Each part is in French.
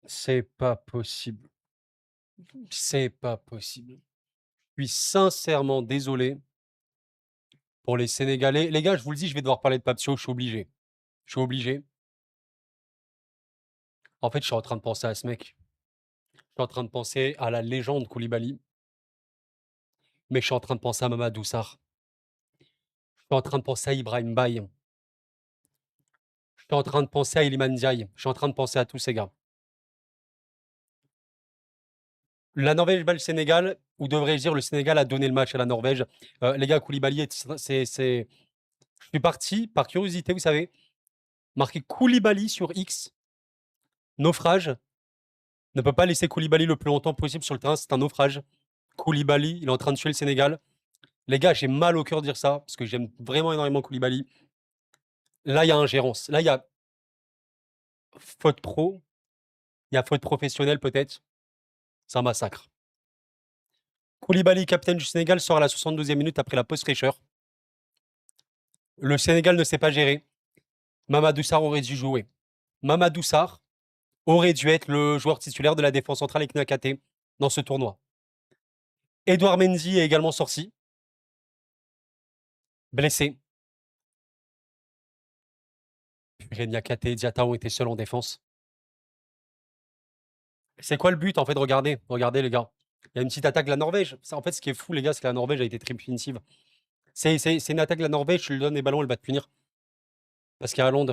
C'est pas possible. C'est pas possible. Je suis sincèrement désolé pour les Sénégalais. Les gars, je vous le dis, je vais devoir parler de Papsio, je suis obligé. Je suis obligé. En fait, je suis en train de penser à ce mec. Je suis en train de penser à la légende Koulibaly, mais je suis en train de penser à Mamadou Sarr. Je suis en train de penser à Ibrahim Baye. Je suis en train de penser à Iliman Ndiaye. Je suis en train de penser à tous ces gars. La Norvège bat le Sénégal, ou devrais-je dire le Sénégal a donné le match à la Norvège. Les gars, Koulibaly, je suis parti par curiosité, vous savez, marquer Koulibaly sur X, naufrage, ne peut pas laisser Koulibaly le plus longtemps possible sur le terrain, c'est un naufrage. Koulibaly, il est en train de tuer le Sénégal. Les gars, j'ai mal au cœur de dire ça, parce que j'aime vraiment énormément Koulibaly. Là, il y a ingérence. Là, il y a faute pro, il y a faute professionnelle peut-être. C'est un massacre. Koulibaly, capitaine du Sénégal, sort à la 72e minute après la pause fraîcheur. Le Sénégal ne s'est pas géré. Mamadou Sarr aurait dû jouer. Mamadou Sarr aurait dû être le joueur titulaire de la défense centrale avec Niakate dans ce tournoi. Edouard Mendy est également sorti, blessé. Niakate et Diatta ont été seuls en défense. C'est quoi le but en fait? Regardez, regardez les gars. Il y a une petite attaque de la Norvège. En fait, ce qui est fou, les gars, c'est que la Norvège a été très punitive. C'est une attaque de la Norvège, tu lui donnes les ballons, elle va te punir. Parce qu'il y a Haaland.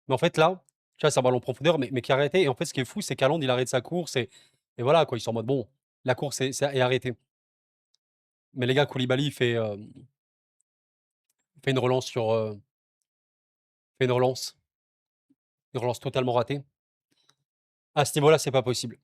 Mais en fait, là, tu vois, c'est un ballon en profondeur, mais qui a arrêté. Et en fait, ce qui est fou, c'est qu'Haaland, il arrête sa course. Et voilà, quoi, ils sont en mode, bon, la course est arrêtée. Mais les gars, Koulibaly fait une relance fait une relance totalement ratée. À ce niveau-là, c'est pas possible.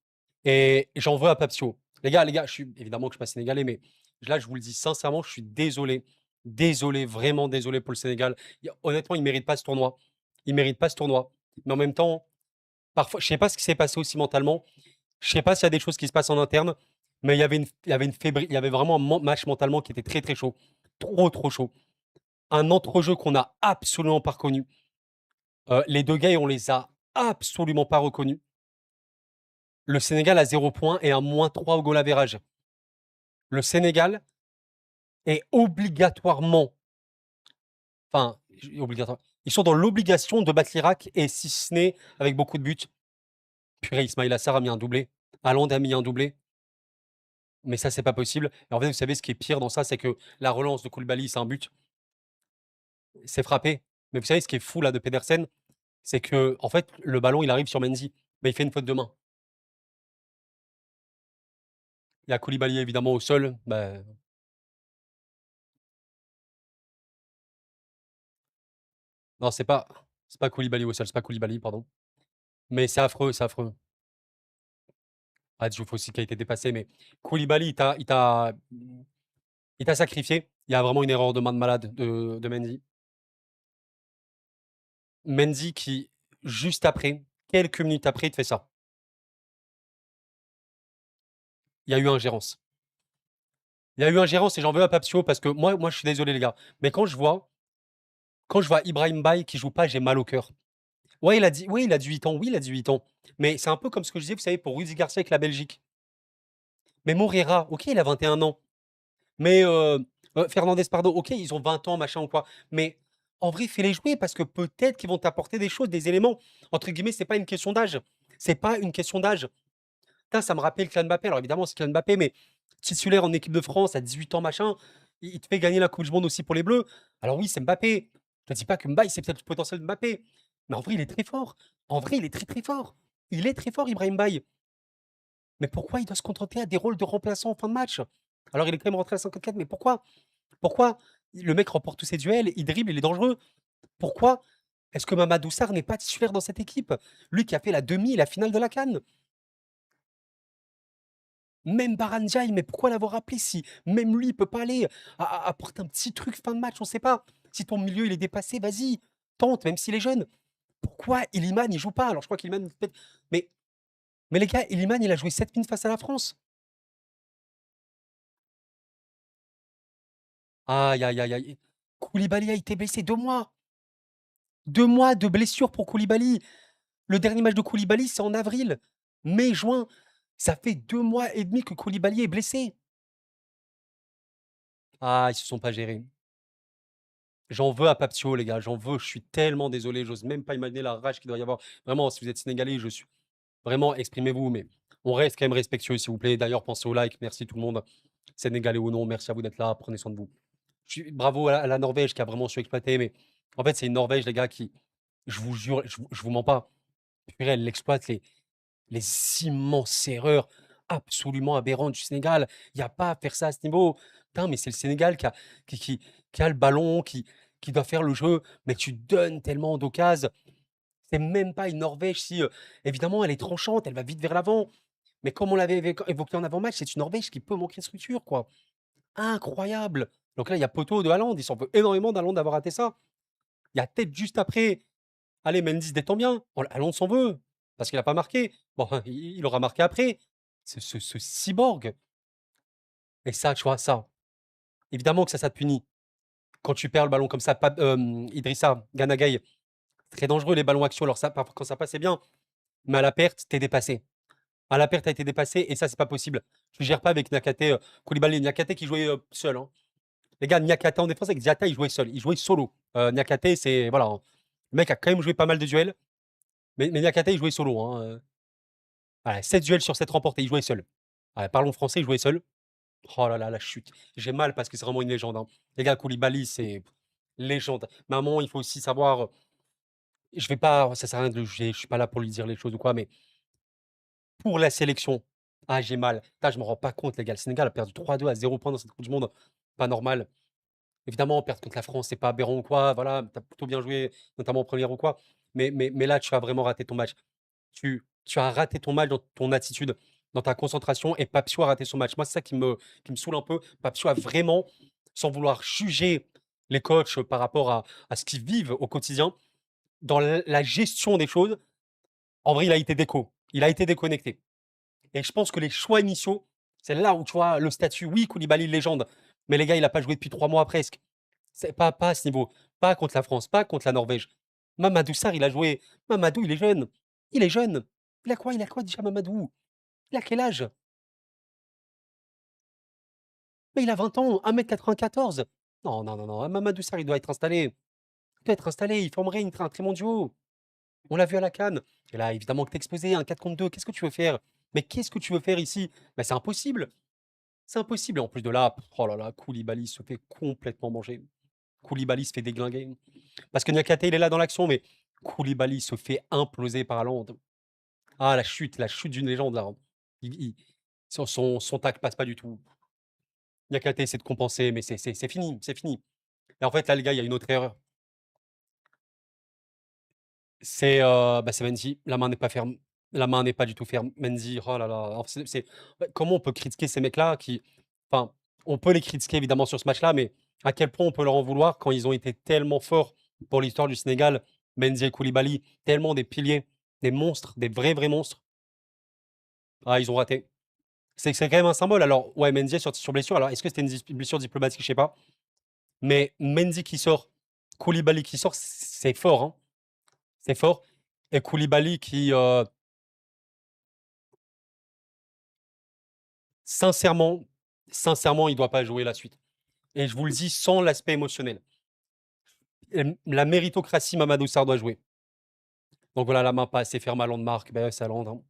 Et j'en veux à Papsio. Les gars, évidemment que je suis pas sénégalais, mais là, je vous le dis sincèrement, je suis désolé. Désolé, vraiment désolé pour le Sénégal. Honnêtement, il mérite pas ce tournoi. Il mérite pas ce tournoi. Mais en même temps, parfois, je sais pas ce qui s'est passé aussi mentalement. Je sais pas s'il y a des choses qui se passent en interne, mais il y avait vraiment un match mentalement qui était très très chaud. Trop trop chaud. Un entrejeu qu'on n'a absolument pas reconnu. Les deux gars, on les a absolument pas reconnus. Le Sénégal a 0 points et un -3 au goal average. Le Sénégal est obligatoirement, enfin, obligatoire. Ils sont dans l'obligation de battre l'Irak et si ce n'est avec beaucoup de buts. Purée, Ismaïla Sarr a mis un doublé. Haaland a mis un doublé. Mais ça, c'est pas possible. Et en fait, vous savez, ce qui est pire dans ça, c'est que la relance de Koulibaly, c'est un but. C'est frappé. Mais vous savez, ce qui est fou là de Pedersen, c'est que en fait, le ballon, il arrive sur Mendy, mais il fait une faute de main. Il y a Koulibaly évidemment au sol. Bah, non, c'est pas Koulibaly au sol, c'est pas Koulibaly, pardon. Mais c'est affreux, c'est affreux. Ah, Diouf aussi qui a été dépassé, mais Koulibaly, il t'a sacrifié. Il y a vraiment une erreur de main de malade de Mendy. Mendy qui, juste après, quelques minutes après, il te fait ça. Il y a eu ingérence. Il y a eu ingérence et j'en veux à Papsio parce que moi, je suis désolé, les gars. Mais quand je vois Ibrahim Baye qui joue pas, j'ai mal au cœur. Ouais, il a 18 ans. Oui, il a 18 ans. Mais c'est un peu comme ce que je disais, vous savez, pour Rudy Garcia avec la Belgique. Mais Moreira, ok, il a 21 ans. Mais Fernandez, pardon, ok, ils ont 20 ans, machin ou quoi. Mais en vrai, fais-les jouer parce que peut-être qu'ils vont t'apporter des choses, des éléments. Entre guillemets, c'est pas une question d'âge. C'est pas une question d'âge. Putain, ça me rappelle Kylian Mbappé. Alors évidemment, c'est Kylian Mbappé, mais titulaire en équipe de France à 18 ans, machin, il te fait gagner la Coupe du Monde aussi pour les Bleus. Alors oui, c'est Mbappé. Je te dis pas que Mbappé, c'est peut-être le potentiel de Mbappé. Mais en vrai, il est très fort. En vrai, il est très très fort. Il est très fort, Ibrahim Baye. Mais pourquoi il doit se contenter à des rôles de remplaçant en fin de match? Alors il est quand même rentré à 54, mais pourquoi? Pourquoi? Le mec remporte tous ses duels, il dribble, il est dangereux. Pourquoi est-ce que Mamadou Sarr n'est pas titulaire dans cette équipe? Lui qui a fait la demi et la finale de la CAN. Même Baran Ndiaye, mais pourquoi l'avoir appelé si même lui, il peut pas aller apporter un petit truc fin de match, on sait pas. Si ton milieu, il est dépassé, vas-y, tente, même s'il est jeune. Pourquoi Iliman, il joue pas? Alors je crois qu'Iliman peut-être mais les gars, Iliman, il a joué 7 minutes face à la France. Aïe, aïe, aïe, aïe. Koulibaly a été blessé 2 mois. 2 mois de blessure pour Koulibaly. Le dernier match de Koulibaly, c'est en avril. Mai, juin, ça fait 2 mois et demi que Koulibaly est blessé. Ah, ils se sont pas gérés. J'en veux à Papsio, les gars, j'en veux. Je suis tellement désolé, j'ose même pas imaginer la rage qu'il doit y avoir. Vraiment, si vous êtes sénégalais, je suis vraiment, exprimez-vous, mais on reste quand même respectueux, s'il vous plaît. D'ailleurs, pensez au like. Merci tout le monde, sénégalais ou non. Merci à vous d'être là. Prenez soin de vous. Bravo à la Norvège qui a vraiment su exploiter, mais en fait, c'est une Norvège, les gars, qui, je vous jure, je vous mens pas, purée, elle exploite les immenses erreurs absolument aberrantes du Sénégal. Il y a pas à faire ça à ce niveau. Putain, mais c'est le Sénégal qui a le ballon, qui doit faire le jeu, mais tu donnes tellement d'occasions. C'est même pas une Norvège si, évidemment, elle est tranchante, elle va vite vers l'avant. Mais comme on l'avait évoqué en avant-match, c'est une Norvège qui peut manquer de structure, quoi. Incroyable! Donc là, il y a poteau de Haaland, il s'en veut énormément d'Haaland d'avoir raté ça. Il y a peut-être juste après, allez, Mendy se détend bien. Haaland s'en veut, parce qu'il a pas marqué. Bon, il aura marqué après. Ce cyborg. Et ça, tu vois, ça, évidemment que ça te punit. Quand tu perds le ballon comme ça, Idrissa Gana Gueye, très dangereux les ballons action. Alors ça, quand ça passe, c'est bien, mais à la perte, tu dépassé. À la perte, tu été dépassé et ça, c'est pas possible. Tu gères pas avec Niakhaté, Koulibaly. Niakhaté qui jouait, seul, hein. Les gars, Niakhaté en défense avec Diatta, il jouait seul, il jouait solo. Niakhaté, c'est voilà, hein. Le mec a quand même joué pas mal de duels, mais Niakhaté, il jouait solo, hein, 7 duels sur 7 remportés, il jouait seul. Ouais, parlons français, il jouait seul. Oh là là, la chute. J'ai mal parce que c'est vraiment une légende, hein. Les gars, Koulibaly, c'est légende. Mais à un moment, il faut aussi savoir, je vais pas ça sert à rien de le juger, je suis pas là pour lui dire les choses ou quoi, mais pour la sélection, ah, j'ai mal. Putain, je me rends pas compte, les gars. Le Sénégal a perdu 3-2 à 0 points dans cette coupe du monde. Pas normal. Évidemment, perdre contre la France, c'est pas aberrant ou quoi. Voilà, tu as plutôt bien joué, notamment en première ou quoi. Mais là, tu as vraiment raté ton match. Tu as raté ton match dans ton attitude, dans ta concentration, et Papsio a raté son match. Moi, c'est ça qui me saoule un peu. Papsio a vraiment, sans vouloir juger les coachs par rapport à ce qu'ils vivent au quotidien, dans la gestion des choses, en vrai, il a été déco. Il a été déconnecté. Et je pense que les choix initiaux, c'est là où tu vois le statut. Oui, Koulibaly, légende. Mais les gars, il a pas joué depuis 3 mois presque. C'est pas à ce niveau. Pas contre la France, pas contre la Norvège. Mamadou Sarr, il a joué. Mamadou, il est jeune. Il est jeune. Il a quoi déjà, Mamadou? Il a quel âge? Mais il a 20 ans, 1,94 m. Non, non, non, non. Mamadou Sarr, il doit être installé. Il doit être installé. Il formerait un très bon duo. On l'a vu à la CAN. Et là, évidemment que t'es exposé, un 4 contre 2. Qu'est-ce que tu veux faire? Mais qu'est-ce que tu veux faire ici? Bah, c'est impossible. C'est impossible. Et en plus de là, oh là là, Koulibaly se fait complètement manger. Koulibaly se fait déglinguer. Parce que Niakhaté, il est là dans l'action, mais Koulibaly se fait imploser par Haaland. Ah, la chute d'une légende, là, hein. Son tacle passe pas du tout. Niakhaté essaie de compenser, mais c'est fini, c'est fini. Et en fait, là, les gars, il y a une autre erreur. C'est Mendy. La main n'est pas ferme. La main n'est pas du tout ferme. Mendy, oh là là. Alors, ouais, comment on peut critiquer ces mecs-là qui. Enfin, on peut les critiquer évidemment sur ce match-là, mais à quel point on peut leur en vouloir quand ils ont été tellement forts pour l'histoire du Sénégal, Mendy et Koulibaly, tellement des piliers, des monstres, des vrais monstres. Ah, ils ont raté. C'est quand même un symbole. Alors, ouais, Mendy est sorti sur blessure. Alors, est-ce que c'était une blessure diplomatique? Je sais pas. Mais Mendy qui sort, Koulibaly qui sort, c'est fort, hein. C'est fort. Et Koulibaly qui, sincèrement, sincèrement, il doit pas jouer la suite. Et je vous le dis sans l'aspect émotionnel. La méritocratie, Mamadou Sarr doit jouer. Donc voilà, la main pas assez ferme, Haaland marque. Ben ouais, c'est Haaland, hein.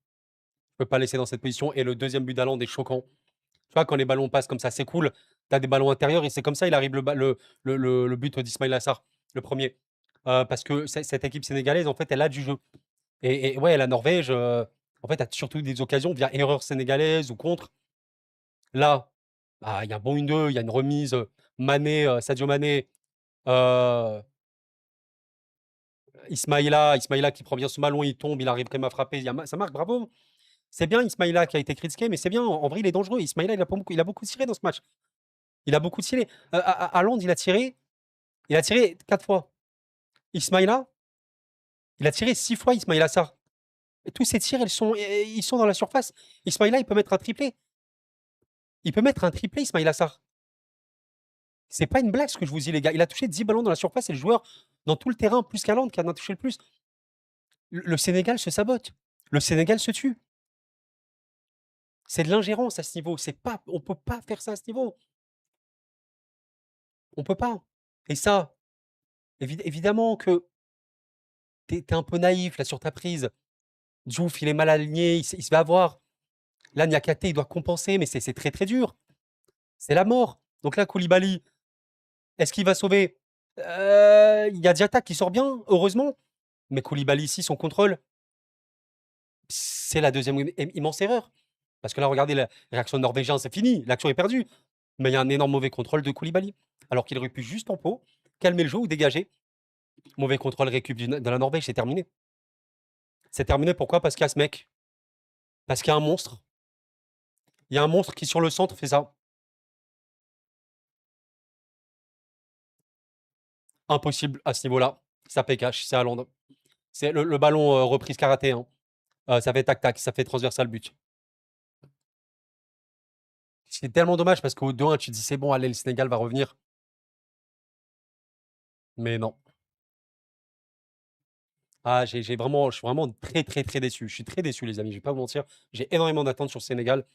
Je peux pas laisser dans cette position. Et le deuxième but d'Haaland est choquant. Tu vois, quand les ballons passent comme ça, c'est cool. Tu as des ballons intérieurs et c'est comme ça, il arrive le but d'Ismaïla Assar, le premier. Parce que cette équipe sénégalaise, en fait, elle a du jeu. Et ouais, la Norvège, en fait, a surtout des occasions via erreur sénégalaise ou contre. Là, bah, il y a un bon 1-2, il y a une remise, Mané, Sadio Mané, heu, Ismaïla qui prend bien ce ballon, il tombe, il arrive quand même à frapper, il y a ça marque, bravo! C'est bien Ismaïla qui a été critiqué, mais c'est bien, en vrai, il est dangereux. Ismaïla, il a beaucoup tiré dans ce match. Il a beaucoup tiré. À Haaland, il a tiré 4 fois. Ismaïla, il a tiré 6 fois, Ismaïla Sarr. Et tous ses tirs, ils sont dans la surface. Ismaïla, il peut mettre un triplé. Il peut mettre un triplé, Ismaïla Sarr. C'est pas une blague ce que je vous dis, les gars. Il a touché 10 ballons dans la surface, c'est le joueur dans tout le terrain, plus qu'Haaland, qui en a touché le plus. Le Sénégal se sabote. Le Sénégal se tue. C'est de l'ingérence à ce niveau. C'est pas, on peut pas faire ça à ce niveau. On peut pas. Et ça, évidemment que t'es es un peu naïf là sur ta prise. Diouf, il est mal aligné, il se fait avoir. Là, Niakhaté, il doit compenser, mais c'est très très dur. C'est la mort. Donc là, Koulibaly, est-ce qu'il va sauver? Il y a Diatta qui sort bien, heureusement. Mais Koulibaly ici, son contrôle, c'est la deuxième immense erreur. Parce que là, regardez la réaction norvégienne, c'est fini, l'action est perdue. Mais il y a un énorme mauvais contrôle de Koulibaly. Alors qu'il aurait pu juste en pot, calmer le jeu ou dégager. Mauvais contrôle récup de la Norvège, c'est terminé. C'est terminé, pourquoi? Parce qu'il y a ce mec. Parce qu'il y a un monstre. Il y a un monstre qui, sur le centre, fait ça. Impossible à ce niveau-là. Ça paye cash, c'est Haaland. C'est le ballon reprise karaté. Hein. Ça fait tac-tac, ça fait transversal but. C'est tellement dommage parce qu'au 2-1, tu te dis c'est bon, allez, le Sénégal va revenir. Mais non. Ah, je suis vraiment très, très, très déçu. Je suis très déçu, les amis, je vais pas vous mentir. J'ai énormément d'attentes sur le Sénégal,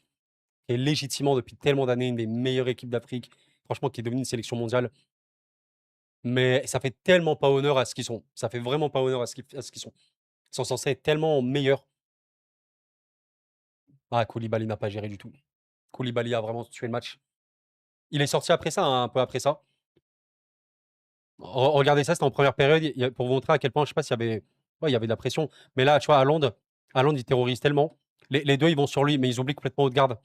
qui est légitimement, depuis tellement d'années, une des meilleures équipes d'Afrique. Franchement, qui est devenue une sélection mondiale. Mais ça fait tellement pas honneur à ce qu'ils sont. Ça fait vraiment pas honneur à ce qu'ils sont. Ils sont censés être tellement meilleurs. Ah, Koulibaly n'a pas géré du tout. Koulibaly a vraiment tué le match. Il est sorti après ça, hein, un peu après ça. Regardez ça, c'était en première période, pour vous montrer à quel point, je sais pas s'il y avait, ouais, il y avait de la pression. Mais là, tu vois, Haaland, il terrorise tellement. Les deux, ils vont sur lui, mais ils oublient complètement Odegaard.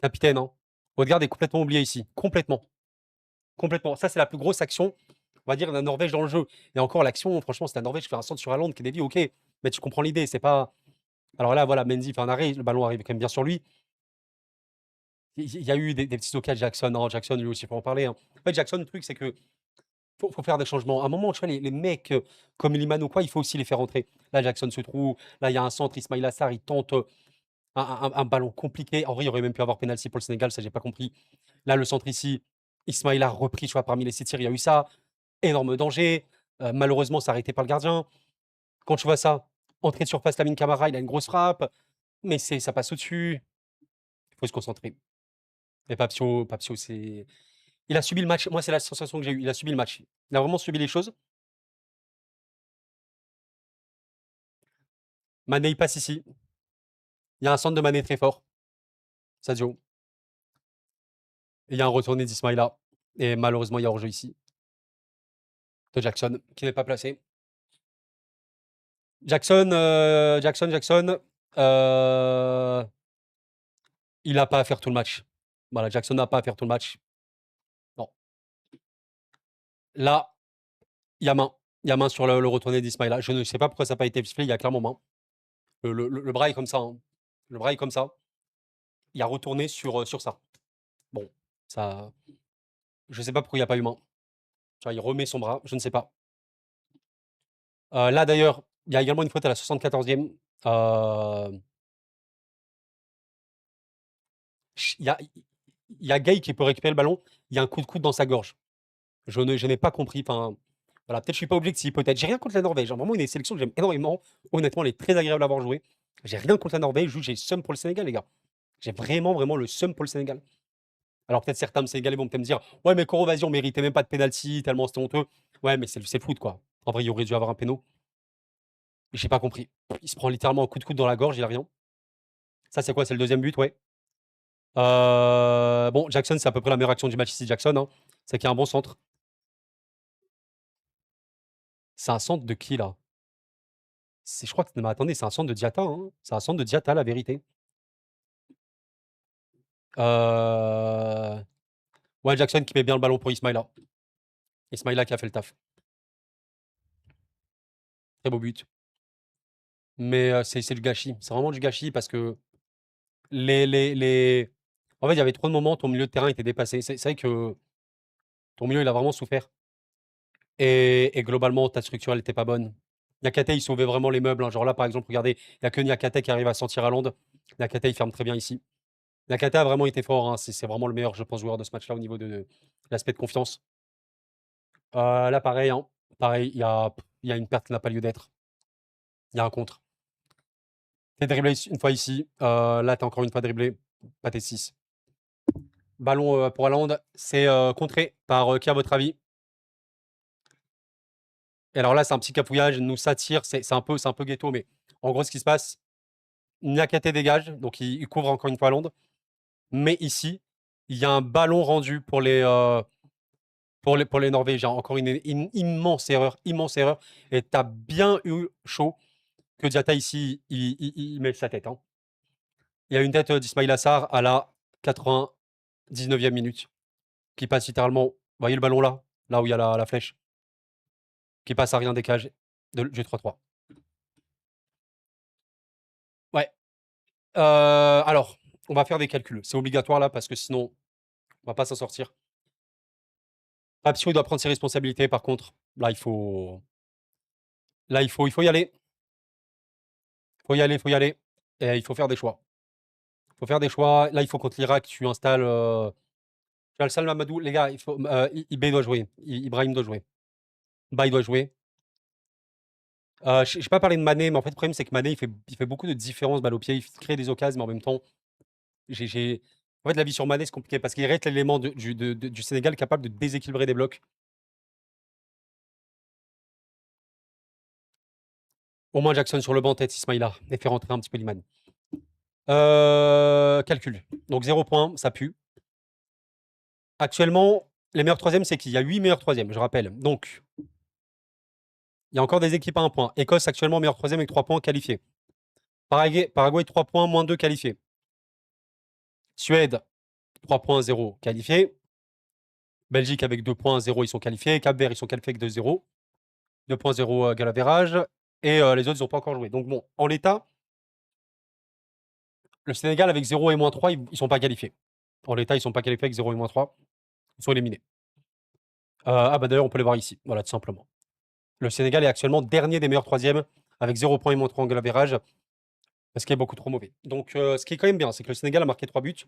Capitaine, hein. Odegaard est complètement oublié ici. Complètement. Complètement. Ça, c'est la plus grosse action, on va dire, de la Norvège dans le jeu. Et encore, l'action, franchement, c'est la Norvège qui fait un centre sur Haaland qui est dévié, ok. Mais tu comprends l'idée, c'est pas. Alors là, voilà, Mendy fait un arrêt, le ballon arrive quand même bien sur lui. Il y a eu des petits occasions Jackson. Non, Jackson, lui aussi, il faut en parler. Hein. En fait, Jackson, le truc, c'est que faut faire des changements. À un moment, tu vois, les mecs comme Liman ou quoi, il faut aussi les faire rentrer. Là, Jackson se trouve. Là, il y a un centre. Ismail Assar, il tente un ballon compliqué. En vrai, il aurait même pu avoir pénalty pour le Sénégal, ça, j'ai pas compris. Là, le centre ici, Ismail a repris, tu vois, parmi les 6 tirs, il y a eu ça. Énorme danger. Malheureusement, c'est arrêté par le gardien. Quand tu vois ça, entrée de surface, Lamine Camara, il a une grosse frappe. Mais ça passe au-dessus. Il faut se concentrer. Et Papsio, c'est. Il a subi le match. Moi, c'est la sensation que j'ai eue. Il a subi le match. Il a vraiment subi les choses. Mané, il passe ici. Il y a un centre de Mané très fort. Sadio. Et il y a un retourné d'Ismaïla. Et malheureusement, il y a hors-jeu ici. De Jackson, qui n'est pas placé. Jackson. Il n'a pas à faire tout le match. Voilà, Jackson n'a pas à faire tout le match. Non. Là, il y a main. Il y a main sur le retourné d'Ismaïla. Je ne sais pas pourquoi ça n'a pas été sifflé. Il y a clairement main. Le bras est comme ça. Hein. Le bras est comme ça. Il a retourné sur ça. Bon, ça. Je ne sais pas pourquoi il n'y a pas eu main. Tu vois, il remet son bras. Je ne sais pas. Là, d'ailleurs, il y a également une faute à la 74e. Il y a, il y a Gay qui peut récupérer le ballon. Il y a un coup de coude dans sa gorge. Je n'ai pas compris. Enfin, voilà, peut-être je suis pas objectif. Peut-être. J'ai rien contre la Norvège. Hein. Vraiment, une sélection que j'aime énormément. Honnêtement, elle est très agréable à avoir joué. J'ai rien contre la Norvège. Juste, j'ai le seum pour le Sénégal, les gars. J'ai vraiment, vraiment le seum pour le Sénégal. Alors peut-être certains Sénégalais vont peut-être me dire ouais, mais Koro, vas-y, on méritait même pas de penalty, tellement c'était honteux. Ouais, mais c'est le foot, quoi. En vrai, il aurait dû avoir un péno. J'ai pas compris. Il se prend littéralement un coup de coude dans la gorge, il a rien. Ça, c'est quoi? C'est le deuxième but, ouais. Bon, Jackson, c'est à peu près la meilleure action du match ici, Jackson. Hein. C'est qu'il y a un bon centre. C'est un centre de qui, là? Je crois que. Mais attendez, c'est un centre de Diatta. Hein. C'est un centre de Diatta, la vérité. Ouais, Jackson qui met bien le ballon pour Ismaïla. Ismaïla qui a fait le taf. Très beau but. Mais c'est du gâchis. C'est vraiment du gâchis parce que les. En fait, il y avait trop de moments, ton milieu de terrain était dépassé. C'est vrai que ton milieu, il a vraiment souffert. Et globalement, ta structure, elle était pas bonne. Niakhaté, il sauvait vraiment les meubles. Hein. Genre là, par exemple, regardez, il n'y a que Niakhaté qui arrive à sentir à Londres. Niakhaté, il ferme très bien ici. Niakhaté a vraiment été fort. Hein. C'est vraiment le meilleur, je pense, joueur de ce match-là au niveau de l'aspect de confiance. Là, pareil. Hein. Pareil, il y a une perte qui n'a pas lieu d'être. Il y a un contre. T'es dribblé une fois ici. Là, t'es encore une fois dribblé. pâté 6. Ballon pour Haaland, c'est contré par qui à votre avis? Et alors là, c'est un petit cafouillage, nous s'attire, c'est un peu ghetto, mais en gros, ce qui se passe, Niakate dégage, donc il couvre encore une fois Haaland. Mais ici, il y a un ballon rendu pour les Norvégiens. Encore une immense erreur, Et tu as bien eu chaud que Diatta ici, il met sa tête. Hein. Il y a une tête d'Ismail Assar à la 99e minute qui passe littéralement. Vous voyez le ballon là? Là où il y a la flèche. Qui passe à rien des cages du 3-3. Ouais. Alors, on va faire des calculs. C'est obligatoire là parce que sinon, on va pas s'en sortir. Rapsio doit prendre ses responsabilités par contre. Là, il faut y aller. Faut y aller. Et il faut faire des choix. Là, il faut contre l'Irak, tu installes. Tu installes Mamadou. Les gars, Ibé doit jouer. Ibrahim doit jouer. Baye doit jouer. Je n'ai pas parlé de Mané, mais en fait, le problème, c'est que Mané, il fait beaucoup de différences balle au pied. Il crée des occasions, mais en même temps, en fait, la vie sur Mané, c'est compliqué parce qu'il reste l'élément du Sénégal capable de déséquilibrer des blocs. Au moins, Jackson sur le banc, tête Ismaïla, et fait rentrer un petit peu Liman. Calcul. Donc 0 points, ça pue. Actuellement, les meilleurs troisièmes, c'est qui? Il y a 8 meilleurs troisièmes, je rappelle. Donc, il y a encore des équipes à 1 point. Écosse, actuellement, meilleur troisième avec 3 points qualifiés. Paraguay 3 points, moins 2 qualifiés. Suède, 3 points, 0 qualifiés. Belgique avec 2 points, 0, ils sont qualifiés. Cap-Vert, ils sont qualifiés avec 2-0. 2.0 Galaverage. Et les autres, ils n'ont pas encore joué. Donc bon, en l'état, le Sénégal avec 0 et moins 3, ils ne sont pas qualifiés. En l'état, ils ne sont pas qualifiés avec 0 et moins 3. Ils sont éliminés. D'ailleurs, on peut les voir ici. Voilà, tout simplement. Le Sénégal est actuellement dernier des meilleurs troisièmes avec 0 points et moins 3 en Galaverage. Parce qu'il est beaucoup trop mauvais. Donc, ce qui est quand même bien, c'est que le Sénégal a marqué 3 buts.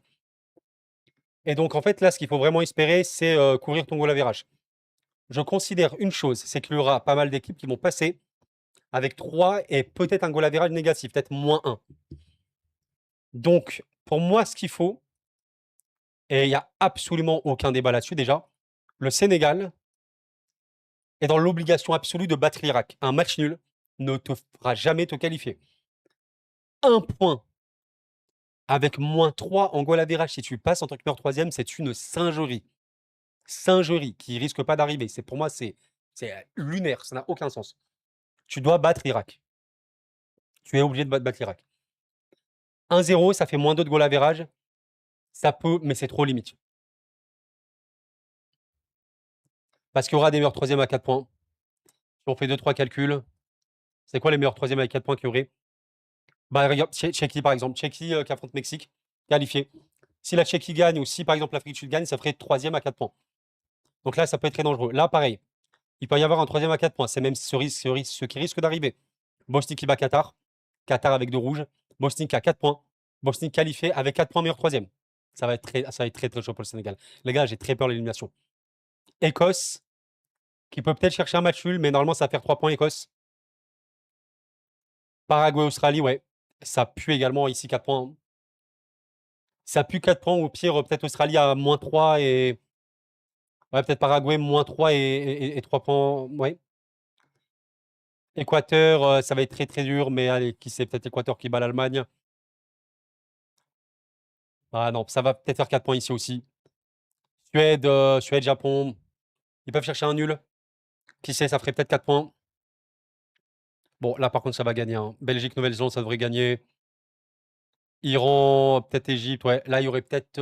Et donc, en fait, là, ce qu'il faut vraiment espérer, c'est courir ton goal average. Je considère une chose, c'est qu'il y aura pas mal d'équipes qui vont passer avec 3 et peut-être un goal average négatif, peut-être moins 1. Donc, pour moi, ce qu'il faut, et il n'y a absolument aucun débat là-dessus déjà, le Sénégal est dans l'obligation absolue de battre l'Irak. Un match nul ne te fera jamais te qualifier. 1 point avec moins 3 en goal average si tu passes en tant que meilleur troisième, c'est une singerie. Singerie qui risque pas d'arriver. Pour moi, c'est lunaire, ça n'a aucun sens. Tu dois battre l'Irak. Tu es obligé de battre l'Irak. 1-0, ça fait moins 2 de goal average. Ça peut, mais c'est trop limite. Parce qu'il y aura des meilleurs troisièmes à 4 points. Si on fait 2-3 calculs, c'est quoi les meilleurs troisièmes avec 4 points qu'il y aurait? Regarde, Tchéquie par exemple. Tchéquie qui affronte Mexique, qualifié. Si la Tchéquie gagne ou si par exemple l'Afrique du Sud gagne, ça ferait troisième à 4 points. Donc là, ça peut être très dangereux. Là, pareil. Il peut y avoir un troisième à 4 points. C'est même ce qui risque d'arriver. Bosnie qui bat Qatar. Qatar avec 2 rouges. Bosnie qui a 4 points. Bosnie qualifié avec 4 points meilleur troisième. Ça va être très très chaud pour le Sénégal. Les gars, j'ai très peur de l'élimination. Écosse, qui peut peut-être chercher un match nul, mais normalement ça va faire 3 points Écosse. Paraguay, Australie, ouais. Ça pue également ici 4 points. Ça pue 4 points, ou pire, peut-être Australie à moins 3 et. Ouais, peut-être Paraguay, moins 3 et 3 points. Ouais. Équateur, ça va être très très dur, mais allez, qui sait, peut-être Équateur qui bat l'Allemagne. Ah non, ça va peut-être faire 4 points ici aussi. Suède, Japon. Ils peuvent chercher un nul. Qui sait, ça ferait peut-être 4 points. Bon, là par contre, ça va gagner. Hein. Belgique, Nouvelle-Zélande, ça devrait gagner. Iran, peut-être Égypte, ouais. Là, il y aurait peut-être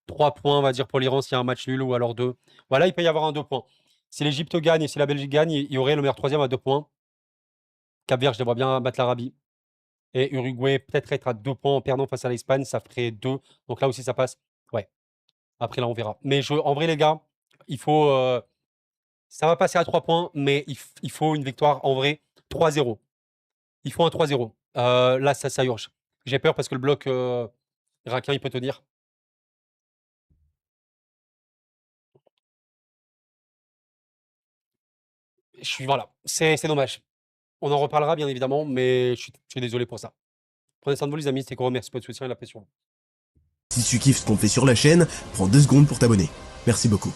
3 points, on va dire, pour l'Iran s'il y a un match nul ou alors 2. Voilà, il peut y avoir un 2 points. Si l'Égypte gagne et si la Belgique gagne, il y aurait le meilleur troisième à 2 points. Cap-Vert, je les vois bien battre l'Arabie. Et Uruguay, peut-être être à 2 points en perdant face à l'Espagne, ça ferait 2. Donc là aussi, ça passe. Ouais. Après, là, on verra. Mais en vrai, les gars, il faut. Ça va passer à 3 points, mais il faut une victoire en vrai 3-0. Il faut un 3-0. Là, ça urge. J'ai peur parce que le bloc irakien, il peut tenir. Voilà, c'est dommage. On en reparlera bien évidemment, mais je suis désolé pour ça. Prenez soin de vous, les amis. C'était Koro. Merci pour votre soutien et la pression. Si tu kiffes ce qu'on fait sur la chaîne, prends 2 secondes pour t'abonner. Merci beaucoup.